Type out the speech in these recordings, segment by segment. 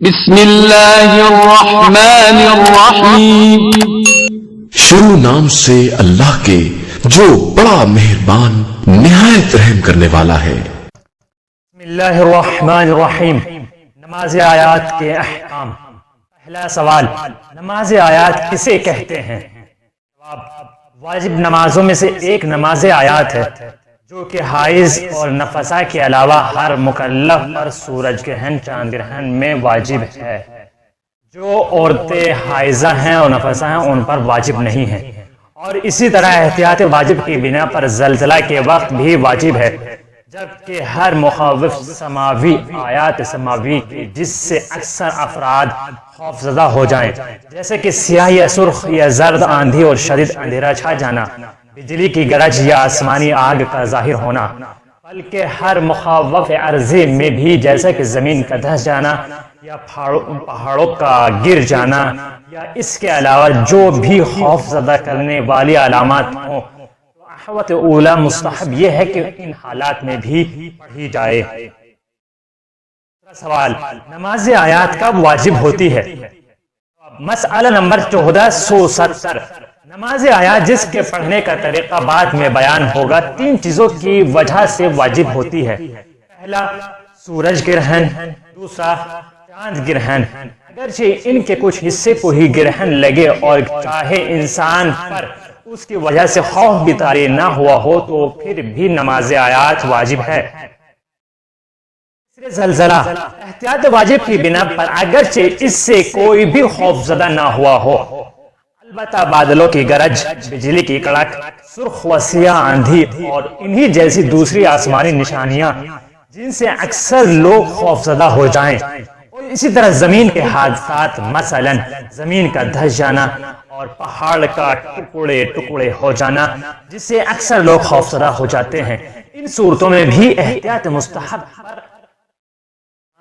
بسم اللہ الرحمن الرحیم شروع نام سے اللہ کے جو بڑا مہربان نہایت رحم کرنے والا ہے۔ بسم اللہ الرحمن الرحیم۔ نماز آیات کے احکام۔ پہلا سوال، نماز آیات کسے کہتے ہیں؟ جواب، واجب نمازوں میں سے ایک نماز آیات ہے جو کہ حائض اور نفسا کے علاوہ ہر مکلف پر سورج گرہن چاند گرہن میں واجب ہے۔ جو عورتیں حائضہ ہیں اور نفسا ہیں ان پر واجب نہیں ہے، اور اسی طرح احتیاط واجب کی بنا پر زلزلہ کے وقت بھی واجب ہے، جبکہ ہر مخوف سماوی آیات سماوی کی جس سے اکثر افراد خوف زدہ ہو جائیں، جیسے کہ سیاہ یا سرخ یا زرد آندھی اور شدید اندھیرا چھا جانا، بجلی کی گرج یا آسمانی آگ کا ظاہر ہونا، بلکہ ہر مخوف عرضی میں بھی جیسے کہ زمین کا دھس جانا یا پہاڑوں کا گر جانا یا اس کے علاوہ جو بھی خوف زدہ کرنے والی علامات ہوں، احوط اولا مستحب یہ ہے کہ ان حالات میں بھی پڑھی جائے۔ سوال، نماز آیات کب واجب ہوتی ہے؟ مسئلہ نمبر 1470۔ نماز آیات جس کے پڑھنے کا طریقہ بعد میں بیان ہوگا، تین چیزوں کی وجہ سے واجب ہوتی ہے۔ پہلا، سورج گرہن، دوسرا چاند گرہن، اگرچہ ان کے کچھ حصے کو ہی گرہن لگے اور چاہے انسان پر اس کی وجہ سے خوف بھی طاری نہ ہوا ہو تو پھر بھی نماز آیات واجب ہے۔ زلزلہ، احتیاط واجب کی بنا پر اگرچہ اس سے کوئی بھی خوف زدہ نہ ہوا ہو، البتہ بادلوں کی گرج، بجلی کی کڑک، سرخ و سیاہ آندھی اور انہی جیسی دوسری آسمانی نشانیاں جن سے اکثر لوگ خوف زدہ ہو جائیں، اور اسی طرح زمین کے حادثات، مثلا زمین کا دھس جانا اور پہاڑ کا ٹکڑے ٹکڑے ہو جانا جس سے اکثر لوگ خوف زدہ ہو جاتے ہیں، ان صورتوں میں بھی احتیاط مستحب پر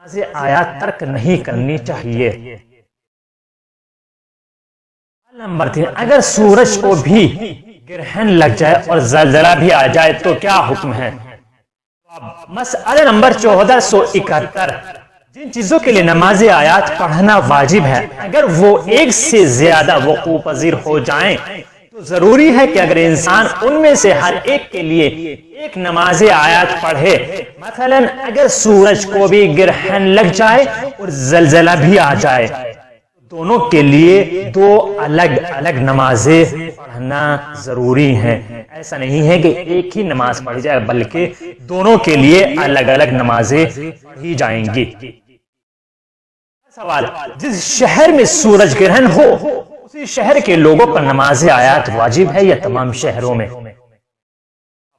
نماز آیات ترک نہیں کرنی چاہیے۔ نمبر 3، اگر سورج کو بھی گرہن لگ جائے اور زلزلہ بھی آ جائے تو کیا حکم ہے؟ مسئلہ نمبر 1471۔ جن چیزوں کے لیے نماز آیات پڑھنا واجب ہے، اگر وہ ایک سے زیادہ وقوع پذیر ہو جائیں تو ضروری ہے کہ اگر انسان ان میں سے ہر ایک کے لیے ایک نماز آیات پڑھے، مثلا اگر سورج کو بھی گرہن لگ جائے اور زلزلہ بھی آ جائے، دونوں کے لیے دو الگ الگ نمازیں پڑھنا ضروری ہے۔ ایسا نہیں ہے کہ ایک ہی نماز پڑھی جائے بلکہ دونوں کے لیے الگ الگ نمازیں پڑھی جائیں گی۔ سوال، جس شہر میں سورج گرہن ہو اسی شہر کے لوگوں پر نماز آیات واجب ہے یا تمام شہروں میں؟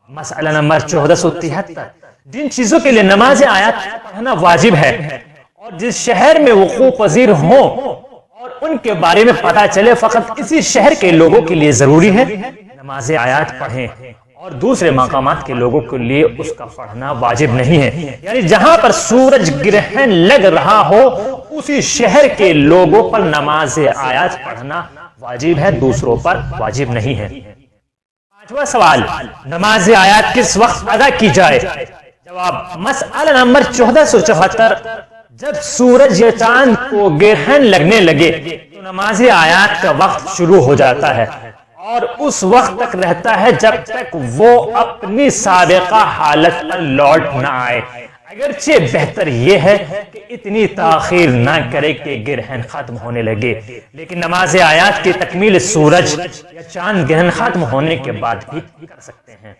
مسئلہ نمبر 1473۔ جن چیزوں کے لیے نماز آیات پڑھنا واجب ہے اور جس شہر میں وقوع پذیر ہوں اور ان کے بارے میں پتہ چلے، فقط اسی شہر کے لوگوں کے لیے ضروری ہے نماز آیات پڑھیں، اور دوسرے مقامات کے لوگوں کے لیے اس کا پڑھنا واجب نہیں ہے۔ یعنی جہاں پر سورج گرہن لگ رہا ہو اسی شہر کے لوگوں پر نماز آیات پڑھنا واجب ہے، دوسروں پر واجب نہیں ہے۔ پانچواں سوال، نماز آیات کس وقت ادا کی جائے؟ جواب، مسئلہ نمبر 1474۔ جب سورج یا چاند کو گرہن لگنے لگے تو نماز آیات کا وقت شروع ہو جاتا ہے اور اس وقت تک رہتا ہے جب تک وہ اپنی سابقہ حالت پر لوٹ نہ آئے۔ اگرچہ بہتر یہ ہے کہ اتنی تاخیر نہ کرے کہ گرہن ختم ہونے لگے، لیکن نماز آیات کی تکمیل سورج یا چاند گرہن ختم ہونے کے بعد بھی کر سکتے ہیں۔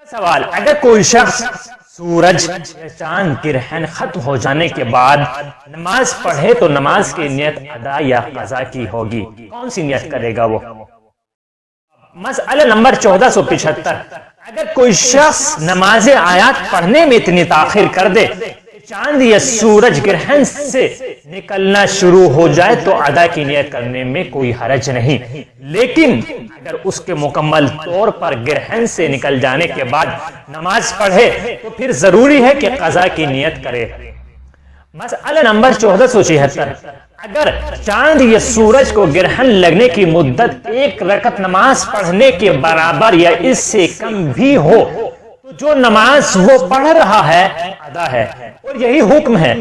سوال، اگر کوئی شخص سورج یا چاند گرہن ختم ہو جانے کے بعد نماز پڑھے تو نماز کی نیت ادا یا قضا کی ہوگی؟ کون سی نیت کرے گا وہ؟ مسئلہ نمبر 1475۔ اگر کوئی شخص نماز آیات پڑھنے میں اتنی تاخیر کر دے کہ چاند یا سورج گرہن سے نکلنا شروع ہو جائے تو ادا کی نیت کرنے میں کوئی حرج نہیں، لیکن اگر اس کے مکمل طور پر گرہن سے نکل جانے کے بعد نماز پڑھے تو پھر ضروری ہے کہ قضا کی نیت کرے۔ مسئلہ نمبر 1476۔ اگر چاند یا سورج کو گرہن لگنے کی مدت ایک رکعت نماز پڑھنے کے برابر یا اس سے کم بھی ہو تو جو نماز وہ پڑھ رہا ہے ادا ہے، اور یہی حکم ہے۔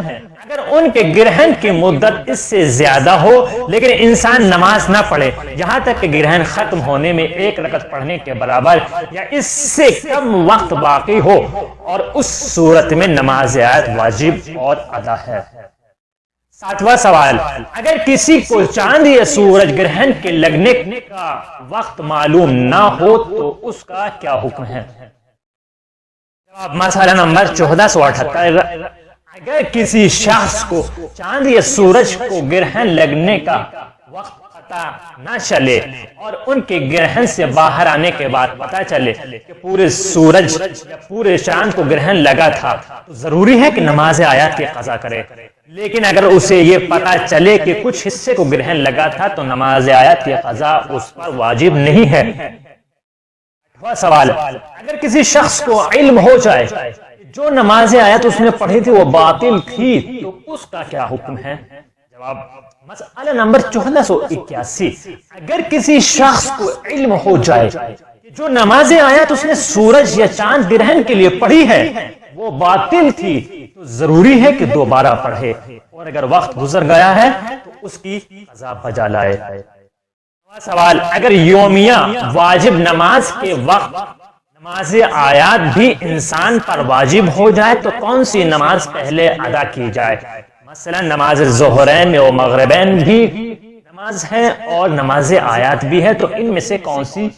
اگر ان کے گرہن کی مدت اس سے زیادہ ہو لیکن انسان نماز نہ پڑھے یہاں تک کہ گرہن ختم ہونے میں 1 رکعت پڑھنے کے برابر یا اس سے کم وقت باقی ہو، اور اس صورت میں نماز آیت واجب اور ادا ہے۔ 7واں سوال، اگر کسی کو چاند یا سورج گرہن کے لگنے کا وقت معلوم نہ ہو تو اس کا کیا حکم ہے؟ جواب مسئلہ نمبر 1478، اگر کسی شخص کو چاند یا سورج کو گرہن لگنے کا وقت پتہ نہ چلے اور ان کے گرہن سے باہر آنے کے بعد پتہ چلے کہ پورے سورج یا پورے چاند کو گرہن لگا تھا تو ضروری ہے کہ نماز آیات کی قضا کرے، لیکن اگر اسے یہ پتہ چلے کہ کچھ حصے کو گرہن لگا تھا تو نماز آیات کی قضا اس پر واجب نہیں ہے۔ 8واں سوال، اگر کسی شخص کو علم ہو جائے جو نماز آیت اس نے پڑھی تھی وہ باطل تھی تو اس کا کیا حکم ہے؟ جواب مسئلہ نمبر 1481، اگر کسی شخص کو علم ہو جائے جو نماز آیت اس نے سورج یا چاند گرہن کے لیے پڑھی ہے وہ باطل تھی تو ضروری ہے کہ دوبارہ پڑھے، اور اگر وقت گزر گیا ہے تو اس کی قضا بجا لائے۔ سوال، اگر یومیہ واجب نماز کے وقت نماز آیات بھی انسان پر واجب ہو جائے تو کون سی نماز پہلے ادا کی جائے؟ مثلا نماز ظہرین و مغربین بھی نماز ہے اور نماز آیات بھی ہے، تو ان میں سے کون سی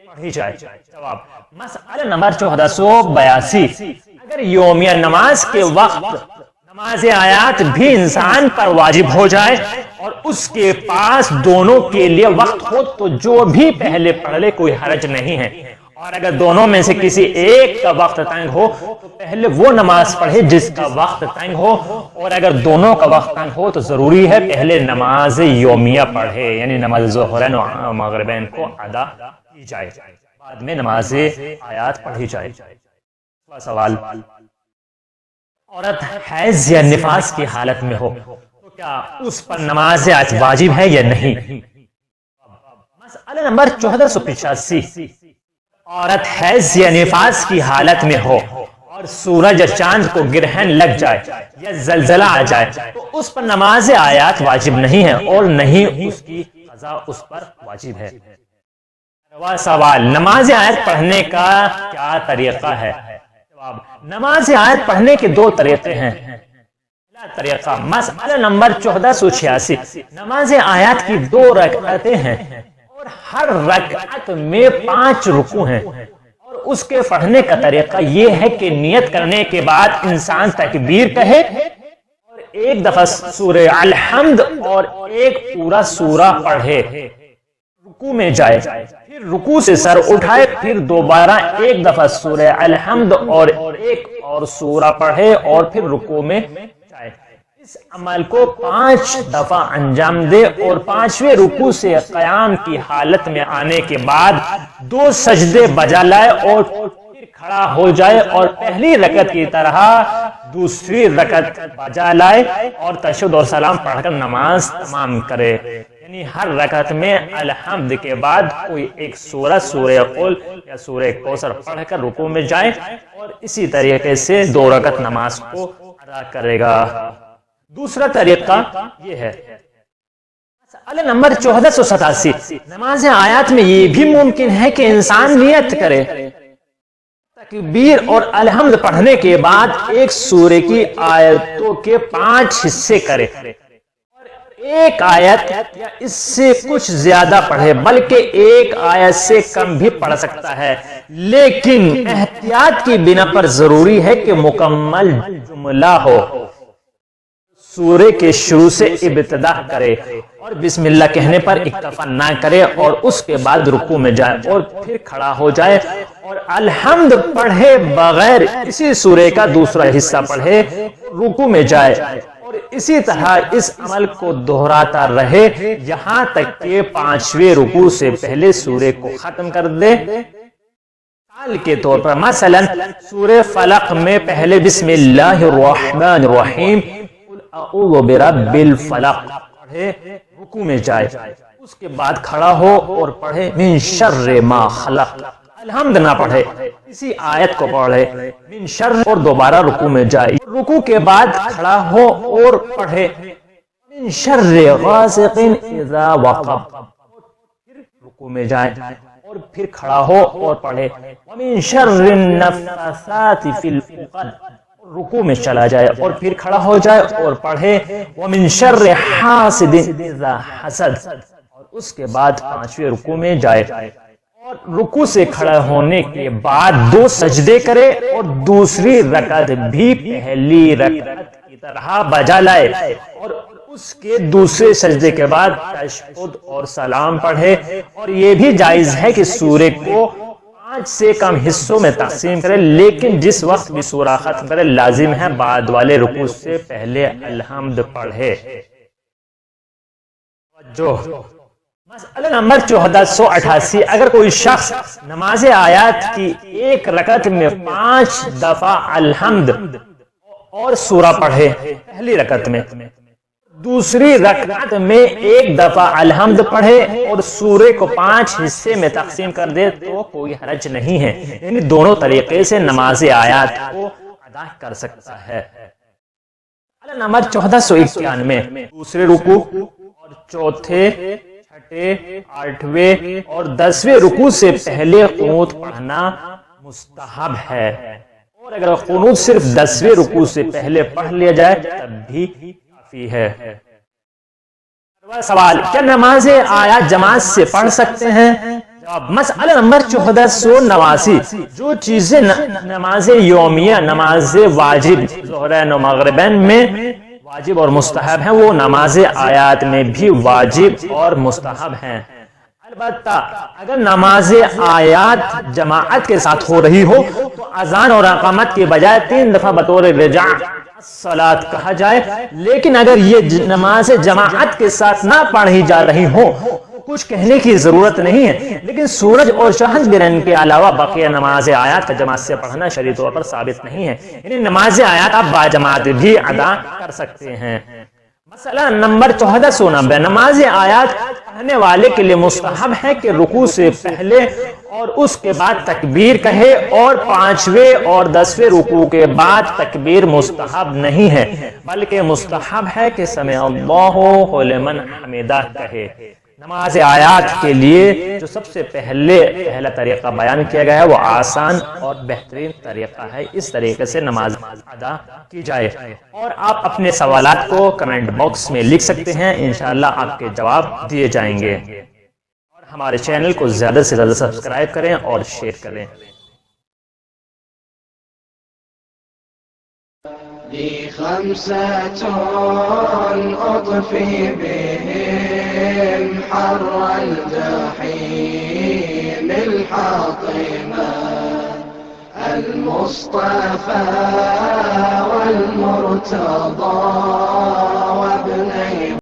پڑھی جائے؟ جواب مسئلہ نمبر 1482، اگر یومیہ نماز کے وقت نماز آیات بھی انسان پر واجب ہو جائے اور اس کے پاس دونوں کے لیے وقت ہو تو جو بھی پہلے پڑھ لے کوئی حرج نہیں ہے، اور اگر دونوں میں سے کسی ایک کا وقت تنگ ہو تو پہلے وہ نماز پڑھے جس کا وقت تنگ ہو، اور اگر دونوں کا وقت تنگ ہو تو ضروری ہے پہلے نماز یومیہ پڑھے، یعنی نماز ظہرین و مغربین کو ادا کی جائے، بعد میں نماز آیات پڑھی جائے۔ سوال، عورت حیض یا نفاس کی حالت میں ہو تو کیا اس پر نماز آیات واجب ہے یا نہیں؟ مسئلہ نمبر 1485، عورت حیض یا نفاس کی حالت میں ہو اور سورج یا چاند کو گرہن لگ جائے یا زلزلہ آ جائے تو اس پر نماز آیات واجب نہیں ہے اور نہیں اس کی قضا اس پر واجب ہے۔ سوال، نماز آیات پڑھنے کا کیا طریقہ ہے؟ جواب نماز آیات پڑھنے کے 2 طریقے ہیں۔ طریقہ مسئلہ نمبر 1486، نماز آیات کی 2 رکعتیں ہیں اور ہر رکعت میں 5 رکوع ہیں، اور اس کے پڑھنے کا طریقہ یہ ہے کہ نیت کرنے کے بعد انسان تکبیر کہے اور ایک دفعہ سورہ الحمد اور ایک پورا سورہ پڑھے، رکوع میں جائے، پھر رکوع سے سر اٹھائے، پھر دوبارہ ایک دفعہ سورہ الحمد اور ایک اور سورہ پڑھے اور پھر رکوع میں جائے۔ اس عمل کو 5 دفعہ انجام دے اور 5ویں رکوع سے قیام کی حالت میں آنے کے بعد 2 سجدے بجا لائے اور پھر کھڑا ہو جائے اور پہلی رکعت کی طرح دوسری رکعت بجا لائے اور تشہد اور سلام پڑھ کر نماز تمام کرے، یعنی ہر رکعت میں الحمد کے بعد کوئی ایک سورہ، سورہ قل یا سورہ کوثر پڑھ کر رکوع میں جائے اور اسی طریقے سے 2 رکعت نماز کو ادا کرے گا۔ دوسرا طریقہ یہ ہے۔ مسئلہ نمبر 1487، نماز آیات میں یہ بھی ممکن ہے کہ انسان نیت کرے، تکبیر اور الحمد پڑھنے کے بعد ایک سورے کی آیتوں کے 5 حصے کرے اور ایک آیت یا اس سے کچھ زیادہ پڑھے، بلکہ ایک آیت سے کم بھی پڑھ سکتا ہے، لیکن احتیاط کی بنا پر ضروری ہے کہ مکمل جملہ ہو، سورے کے شروع سے ابتدا کرے اور بسم اللہ کہنے پر اکتفا نہ کرے اور اس کے بعد رکوع میں جائے اور پھر کھڑا ہو جائے اور الحمد پڑھے بغیر اسی سورے کا دوسرا حصہ پڑھے، رکوع میں جائے اور اسی طرح اس عمل کو دہراتا رہے یہاں تک کہ 5ویں رکوع سے پہلے سورے کو ختم کر دے۔ مثال کے طور پر مثلا سورہ فلق میں پہلے بسم اللہ الرحمن الرحیم اعوذ برب الفلق پڑھے، رکوع میں جائے، اس کے بعد کھڑا ہو اور پڑھے من شر ما خلق، الحمد نہ پڑھے، اسی آیت کو پڑھے من شر اور دوبارہ رکوع میں جائے، رکوع کے بعد کھڑا ہو اور پڑھے من شر غاسق اذا وقب، رکوع میں جائے اور پھر کھڑا ہو اور پڑھے ومن شر النفاثات فی العقد، رکوع میں چلا جائے اور پھر کھڑا ہو جائے اور پڑھے ومن شر حاسد اذا حسد، اور اس کے بعد پانچویں رکوع میں جائے اور رکوع سے کھڑا ہونے کے بعد 2 سجدے کرے اور دوسری رکعت بھی پہلی رکعت کی طرح بجا لائے اور اس کے دوسرے سجدے کے بعد تشہد اور سلام پڑھے، اور یہ بھی جائز ہے کہ سورے کو 5 سے کم حصوں میں تقسیم کرے، لیکن جس وقت بھی سورہ ختم کرے لازم ہے بعد والے رکوع سے پہلے الحمد پڑھے۔ جو مسئلہ نمبر 1488، اگر کوئی شخص نماز آیات کی ایک رکعت میں 5 دفعہ الحمد اور سورہ پڑھے پہلی رکعت میں، دوسری رکعت میں 1 دفعہ الحمد پڑھے اور سورے کو 5 حصے میں تقسیم کر دے تو کوئی حرج نہیں ہے، یعنی دونوں طریقے سے نماز آیات کو ادا کر سکتا ہے۔ نمبر 1491، دوسرے رکوع اور چوتھے، چھٹے، 8ویں اور 10ویں رکوع سے پہلے قنوت پڑھنا مستحب ہے، اور اگر قنوت صرف 10ویں رکوع سے پہلے پڑھ لیا جائے تب بھی کافی ہے۔ سوال، کیا نماز آیات جماعت سے پڑھ سکتے ہیں؟ جواب، مسئلہ نمبر 1489، جو چیزیں نماز یومیہ، نماز واجب ظہرین و مغربین میں واجب اور مستحب ہیں، وہ نماز آیات میں بھی واجب اور مستحب ہیں۔ البتہ اگر نماز آیات جماعت کے ساتھ ہو رہی ہو تو اذان اور اقامت کے بجائے 3 دفعہ بطور رجع الصلاۃ کہا جائے، لیکن اگر یہ نماز جماعت کے ساتھ نہ پڑھی جا رہی ہو کچھ کہنے کی ضرورت نہیں ہے، لیکن سورج اور شہد گرہن کے علاوہ بقیہ نماز آیات کا جماعت سے پڑھنا شرعی طور پر ثابت نہیں ہے، یعنی نماز آیات آپ باجماعت بھی ادا کر سکتے ہیں۔ مسئلہ نمبر 1490، نماز آیات پڑھنے والے کے لیے مستحب ہے کہ رکوع سے پہلے اور اس کے بعد تکبیر کہے، اور 5ویں اور 10ویں رکوع کے بعد تکبیر مستحب نہیں ہے، بلکہ مستحب ہے کہ سمع اللہ لمن حمدہ کہے۔ نماز آیات کے لیے جو سب سے پہلا طریقہ بیان کیا گیا ہے وہ آسان اور بہترین طریقہ ہے، اس طریقے سے نماز ادا کی جائے۔ اور آپ اپنے سوالات کو کمنٹ باکس میں لکھ سکتے ہیں، انشاءاللہ آپ کے جواب دیے جائیں گے، اور ہمارے چینل کو زیادہ سے زیادہ سبسکرائب کریں اور شیئر کریں۔ لي 5 أطفي بهم حر الجحيم الحاطمة، المصطفى والمرتضى وابني